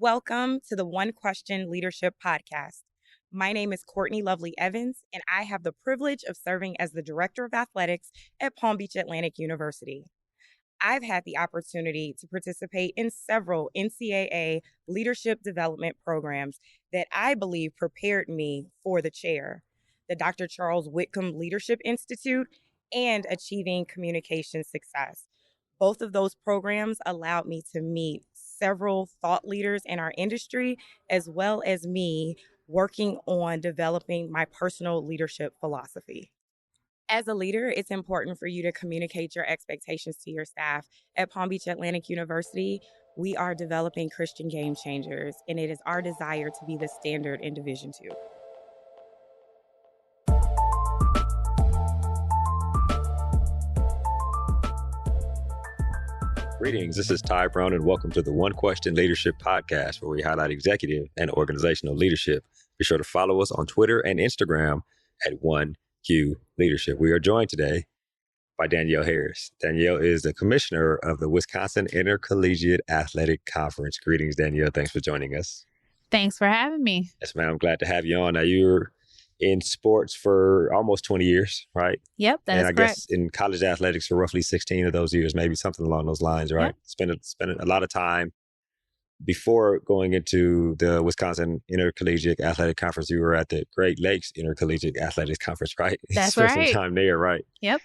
Welcome to the One Question Leadership Podcast. My name is Courtney Lovely Evans, and I have the privilege of serving as the Director of Athletics at Palm Beach Atlantic University. I've had the opportunity to participate in several NCAA leadership development programs that I believe prepared me for the chair, the Dr. Charles Whitcomb Leadership Institute, and Achieving Communication Success. Both of those programs allowed me to meet several thought leaders in our industry, as well as me working on developing my personal leadership philosophy. As a leader, it's important for you to communicate your expectations to your staff. At Palm Beach Atlantic University, we are developing Christian game changers, and it is our desire to be the standard in Division II. Greetings, this is Ty Brown, and welcome to the One Question Leadership Podcast, where we highlight executive and organizational leadership. Be sure to follow us on Twitter and Instagram at 1Q Leadership. We are joined today by Danielle Harris. Danielle is the commissioner of the Wisconsin Intercollegiate Athletic Conference. Greetings, Danielle. Thanks for joining us. Thanks for having me. Yes, ma'am. I'm glad to have you on. Now, you're in sports for almost 20 years, right? Yep, that's correct. And I guess in college athletics for roughly 16 of those years, maybe something along those lines, right? Yep. Spent a lot of time before going into the Wisconsin Intercollegiate Athletic Conference. You were at the Great Lakes Intercollegiate Athletic Conference, right? That's Spent right. some time there, right? Yep.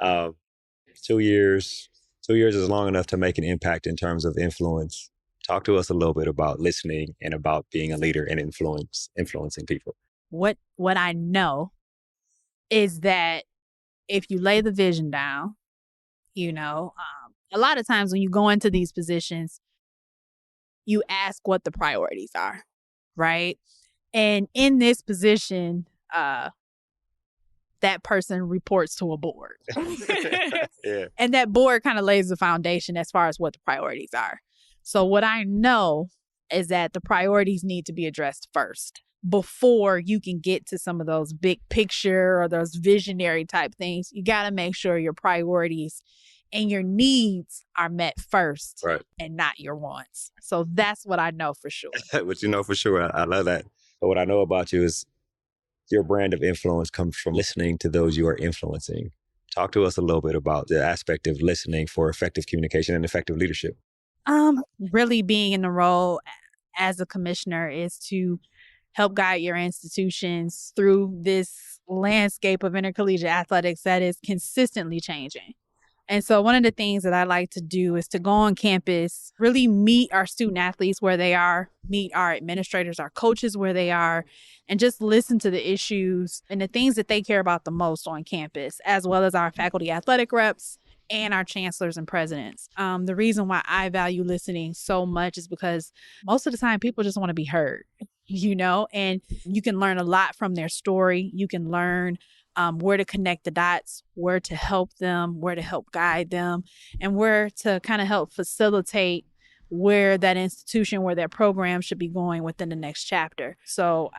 2 years. 2 years is long enough to make an impact in terms of influence. Talk to us a little bit about listening and about being a leader and influencing people. What I know is that if you lay the vision down, a lot of times when you go into these positions, you ask what the priorities are, right? And in this position, that person reports to a board. Yeah. And that board kind of lays the foundation as far as what the priorities are. So what I know is that the priorities need to be addressed first before you can get to some of those big picture or those visionary type things. You got to make sure your priorities and your needs are met first, Right, and not your wants. So that's what I know for sure. What you know for sure. I love that. But what I know about you is your brand of influence comes from listening to those you are influencing. Talk to us a little bit about the aspect of listening for effective communication and effective leadership. Really being in the role as a commissioner is to help guide your institutions through this landscape of intercollegiate athletics that is consistently changing. And so one of the things that I like to do is to go on campus, really meet our student athletes where they are, meet our administrators, our coaches where they are, and just listen to the issues and the things that they care about the most on campus, as well as our faculty athletic reps and our chancellors and presidents. The reason why I value listening so much is because most of the time people just want to be heard, and you can learn a lot from their story. You can learn where to connect the dots, where to help them, where to help guide them, and where to kind of help facilitate where that institution, where that program should be going within the next chapter. So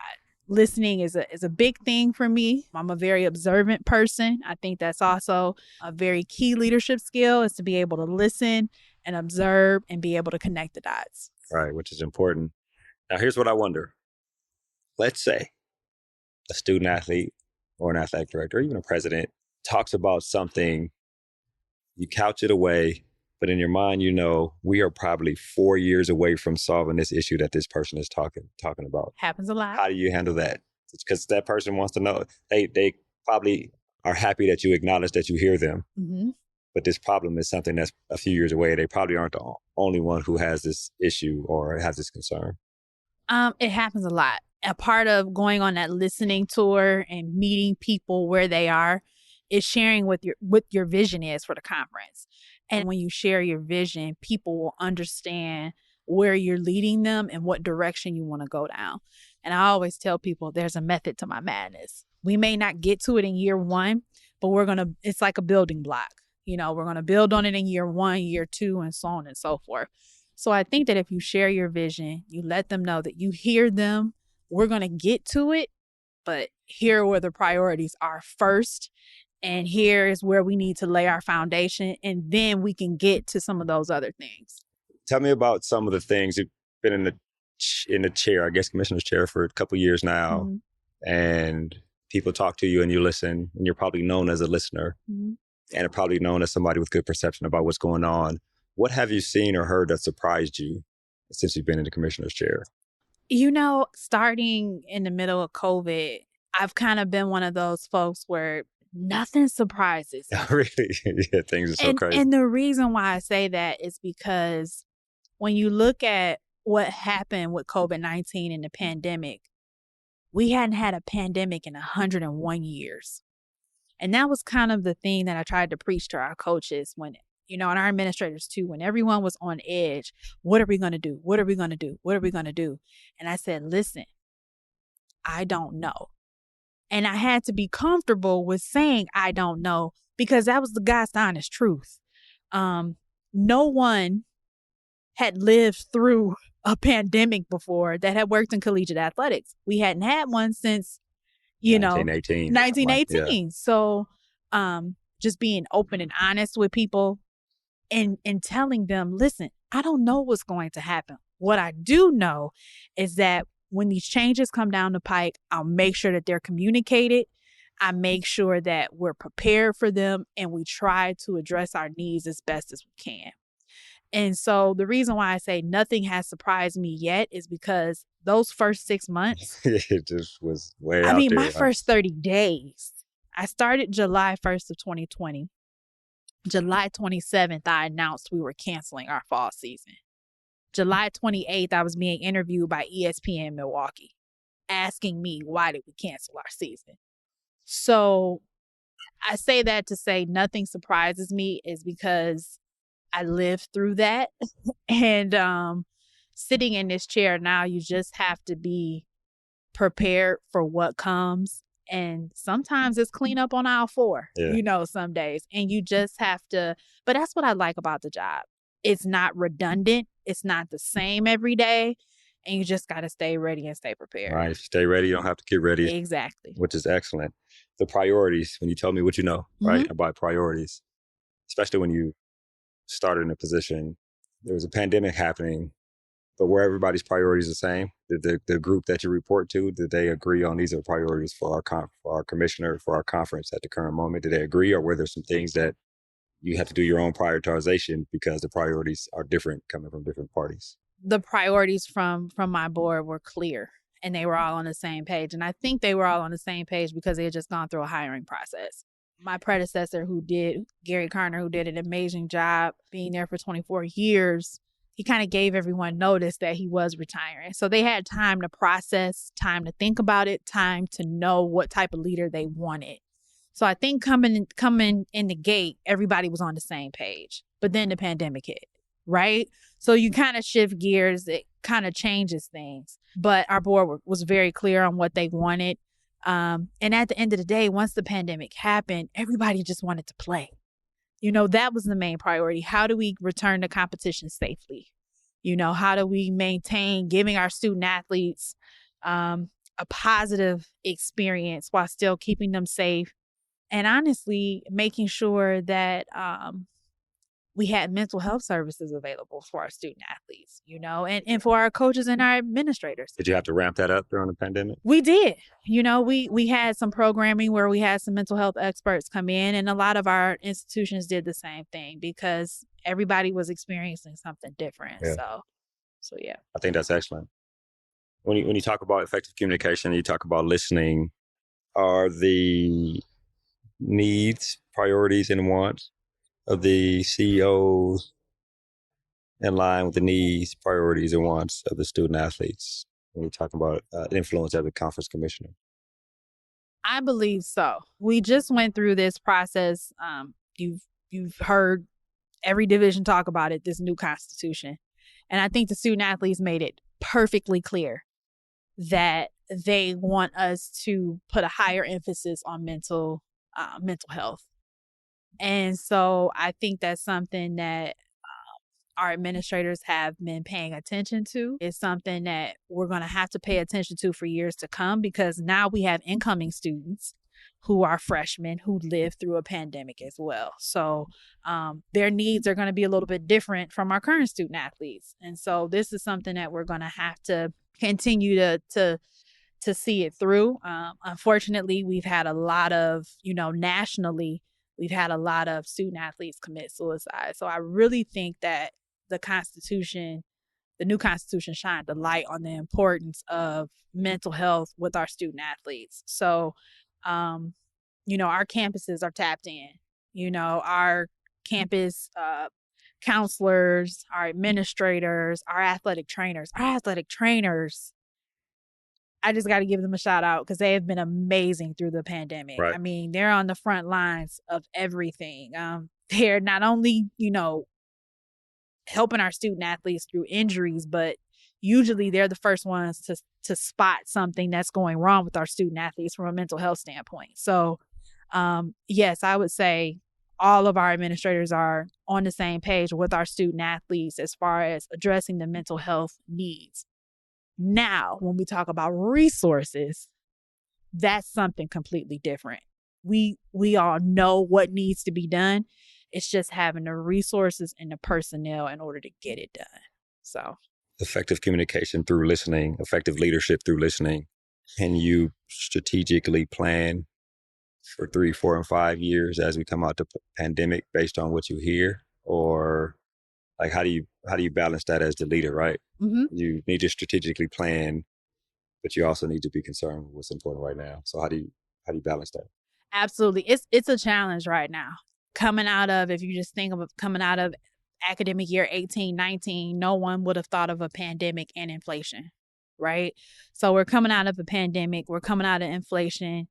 listening is a big thing for me. I'm a very observant person. I think that's also a very key leadership skill, is to be able to listen and observe and be able to connect the dots. Right, which is important. Now, here's what I wonder. Let's say a student athlete or an athletic director, or even a president, talks about something, you couch it away, but in your mind, we are probably 4 years away from solving this issue that this person is talking about. Happens a lot. How do you handle that? Because that person wants to know. They probably are happy that you acknowledge that you hear them. Mm-hmm. But this problem is something that's a few years away. They probably aren't the only one who has this issue or has this concern. It happens a lot. A part of going on that listening tour and meeting people where they are is sharing what your vision is for the conference. And when you share your vision, people will understand where you're leading them and what direction you want to go down. And I always tell people there's a method to my madness. We may not get to it in year one, but it's like a building block. We're going to build on it in year one, year two, and so on and so forth. So I think that if you share your vision, you let them know that you hear them, we're going to get to it, but here are where the priorities are first. And here is where we need to lay our foundation. And then we can get to some of those other things. Tell me about some of the things. You've been in the in the chair, I guess commissioner's chair for a couple of years now, and people talk to you and you listen, and you're probably known as a listener, and are probably known as somebody with good perception about what's going on. What have you seen or heard that surprised you since you've been in the commissioner's chair? Starting in the middle of COVID, I've kind of been one of those folks where nothing surprises me. Really? Yeah, things are so crazy. And the reason why I say that is because when you look at what happened with COVID-19 and the pandemic, we hadn't had a pandemic in 101 years. And that was kind of the thing that I tried to preach to our coaches when, and our administrators too, when everyone was on edge. What are we going to do? What are we going to do? What are we going to do? And I said, listen, I don't know. And I had to be comfortable with saying I don't know, because that was the God's honest truth. No one had lived through a pandemic before that had worked in collegiate athletics. We hadn't had one since, 1918. 1918. So just being open and honest with people and telling them, listen, I don't know what's going to happen. What I do know is that when these changes come down the pike, I'll make sure that they're communicated. I make sure that we're prepared for them, and we try to address our needs as best as we can. And so the reason why I say nothing has surprised me yet is because those first 6 months, it just was way out there. My first 30 days, I started July 1st of 2020. July 27th, I announced we were canceling our fall season. July 28th, I was being interviewed by ESPN Milwaukee, asking me, why did we cancel our season? So I say that to say nothing surprises me, is because I lived through that. And sitting in this chair now, you just have to be prepared for what comes. And sometimes it's clean up on aisle 4, some days. And you just have to, but that's what I like about the job. It's not redundant. It's not the same every day. And you just got to stay ready and stay prepared. Right. If you stay ready, you don't have to get ready. Exactly. Which is excellent. The priorities, when you tell me what you know, right, about priorities, especially when you started in a position, there was a pandemic happening, but were everybody's priorities the same? Did the group that you report to, did they agree on these are priorities for our commissioner, for our conference at the current moment? Did they agree, or were there some things that you have to do your own prioritization because the priorities are different coming from different parties? The priorities from my board were clear, and they were all on the same page. And I think they were all on the same page because they had just gone through a hiring process. My predecessor, Gary Carner, who did an amazing job being there for 24 years, he kind of gave everyone notice that he was retiring. So they had time to process, time to think about it, time to know what type of leader they wanted. So I think coming in the gate, everybody was on the same page. But then the pandemic hit, right? So you kind of shift gears. It kind of changes things. But our board was very clear on what they wanted. And at the end of the day, once the pandemic happened, everybody just wanted to play. That was the main priority. How do we return to competition safely? How do we maintain giving our student athletes a positive experience while still keeping them safe? And honestly, making sure that we had mental health services available for our student athletes, and for our coaches and our administrators. Did you have to ramp that up during the pandemic? We did. We had some programming where we had some mental health experts come in, and a lot of our institutions did the same thing because everybody was experiencing something different. Yeah. So yeah. I think that's excellent. When you talk about effective communication, you talk about listening, are the needs, priorities, and wants of the CEOs in line with the needs, priorities, and wants of the student athletes when we talk about influence as a conference commissioner? I believe so. We just went through this process. You've heard every division talk about it, this new constitution. And I think the student athletes made it perfectly clear that they want us to put a higher emphasis on mental health. And so I think that's something that our administrators have been paying attention to. It's something that we're going to have to pay attention to for years to come, because now we have incoming students who are freshmen who lived through a pandemic as well. So their needs are going to be a little bit different from our current student athletes. And so this is something that we're going to have to continue to see it through. Unfortunately, we've had a lot of, nationally, we've had a lot of student athletes commit suicide. So I really think that the new Constitution shined the light on the importance of mental health with our student athletes. So, our campuses are tapped in. Our campus counselors, our administrators, our athletic trainers. I just got to give them a shout out because they have been amazing through the pandemic. Right. I mean, they're on the front lines of everything. They're not only, helping our student athletes through injuries, but usually they're the first ones to spot something that's going wrong with our student athletes from a mental health standpoint. So, yes, I would say all of our administrators are on the same page with our student athletes as far as addressing the mental health needs. Now, when we talk about resources, that's something completely different. We all know what needs to be done. It's just having the resources and the personnel in order to get it done. So effective communication through listening, effective leadership through listening. Can you strategically plan for 3, 4, and 5 years as we come out the pandemic based on what you hear? Or like, how do you balance that as the leader, right? Mm-hmm. You need to strategically plan, but you also need to be concerned with what's important right now. So how do you balance that? Absolutely. It's a challenge right now. If you just think of coming out of academic year 18-19, no one would have thought of a pandemic and inflation, right? So we're coming out of a pandemic, we're coming out of inflation.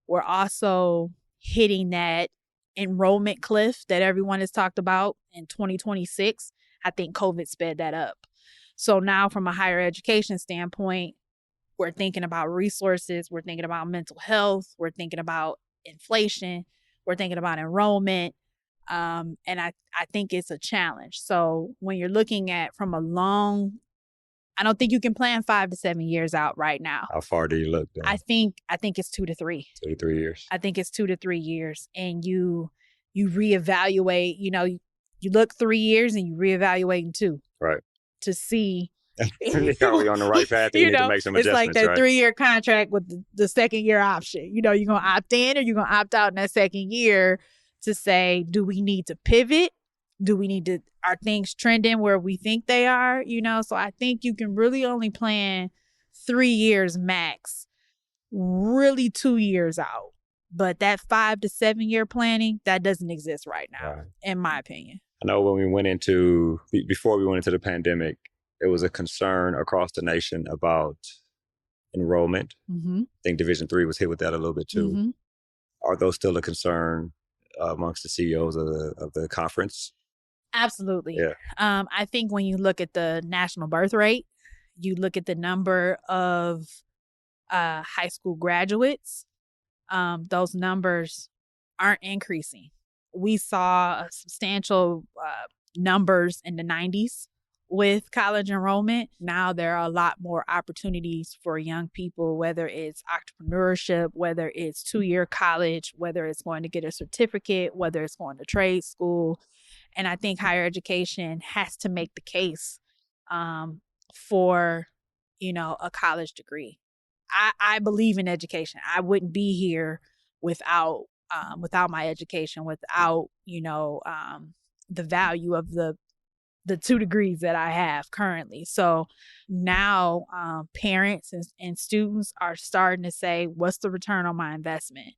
We're also hitting that enrollment cliff that everyone has talked about in 2026. I think COVID sped that up. So now from a higher education standpoint, we're thinking about resources, we're thinking about mental health, we're thinking about inflation, we're thinking about enrollment. And I think it's a challenge. So when you're looking at I don't think you can plan 5 to 7 years out right now. How far do you look then? I think it's 2 to 3. 2 to 3 years. I think it's 2 to 3 years. And you reevaluate, you look 3 years and you reevaluate in 2. Right. To see are we on the right path? You need to make some adjustments. It's like that right? 3-year contract with the second year option. You're going to opt in or you're going to opt out in that second year to say, do we need to pivot? Are things trending where we think they are? So I think you can really only plan 3 years max, really 2 years out. But that 5 to 7 year planning, that doesn't exist right now, in my opinion. I know before we went into the pandemic, there was a concern across the nation about enrollment. Mm-hmm. I think Division III was hit with that a little bit too. Mm-hmm. Are those still a concern amongst the CEOs of the conference? Absolutely. Yeah. I think when you look at the national birth rate, you look at the number of high school graduates, those numbers aren't increasing. We saw substantial numbers in the 90s with college enrollment. Now there are a lot more opportunities for young people, whether it's entrepreneurship, whether it's 2-year college, whether it's going to get a certificate, whether it's going to trade school. And I think higher education has to make the case for, a college degree. I believe in education. I wouldn't be here without my education, without, the value of the 2 degrees that I have currently. So now parents and students are starting to say, what's the return on my investment?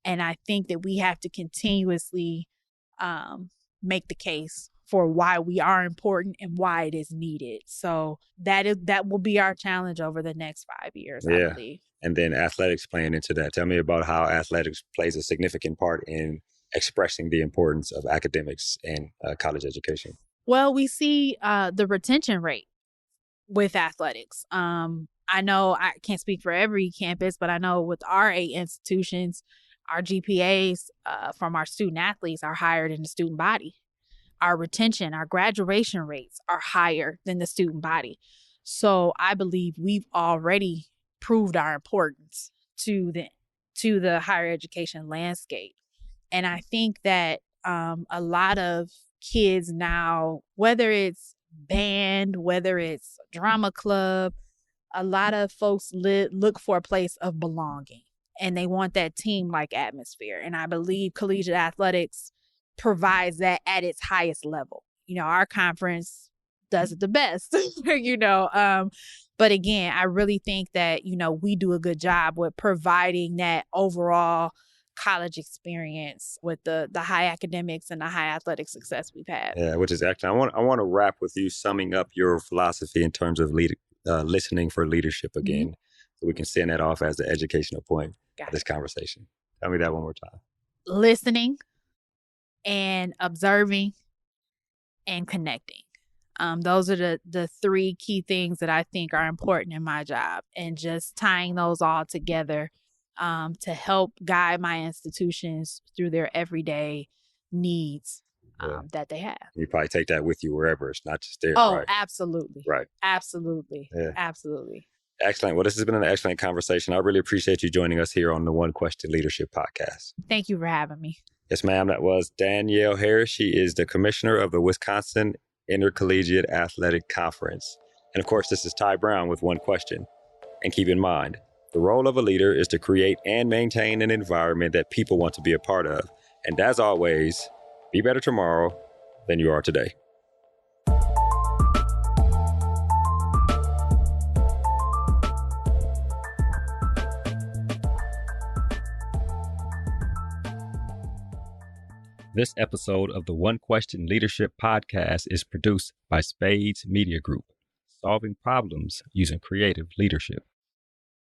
And I think that we have to continuously make the case for why we are important and why it is needed. So that will be our challenge over the next 5 years, I believe. And then athletics playing into that. Tell me about how athletics plays a significant part in expressing the importance of academics and college education. Well, we see the retention rate with athletics. I know I can't speak for every campus, but I know with our 8 institutions, our GPAs from our student athletes are higher than the student body. Our retention, our graduation rates are higher than the student body. So I believe we've already proved our importance to to the higher education landscape. And I think that a lot of kids now, whether it's band, whether it's drama club, a lot of folks look for a place of belonging, and they want that team-like atmosphere. And I believe collegiate athletics provides that at its highest level. You know, our conference does it the best, but again, I really think that, we do a good job with providing that overall college experience with the high academics and the high athletic success we've had. Yeah, which is excellent. I want to wrap with you summing up your philosophy in terms of listening for leadership again, so we can send that off as the educational point of this conversation. Tell me that one more time. Listening and observing and connecting. Those are the three key things that I think are important in my job, and just tying those all together to help guide my institutions through their everyday needs that they have. You probably take that with you wherever. It's not just there, Oh, right? Absolutely. Right. Absolutely. Yeah. Absolutely. Excellent. Well, this has been an excellent conversation. I really appreciate you joining us here on the One Question Leadership Podcast. Thank you for having me. Yes, ma'am. That was Danielle Harris. She is the commissioner of the Wisconsin Intercollegiate Athletic Conference. And of course, this is Ty Brown with One Question. And keep in mind, the role of a leader is to create and maintain an environment that people want to be a part of. And as always, be better tomorrow than you are today. This episode of the One Question Leadership Podcast is produced by Spades Media Group, solving problems using creative leadership.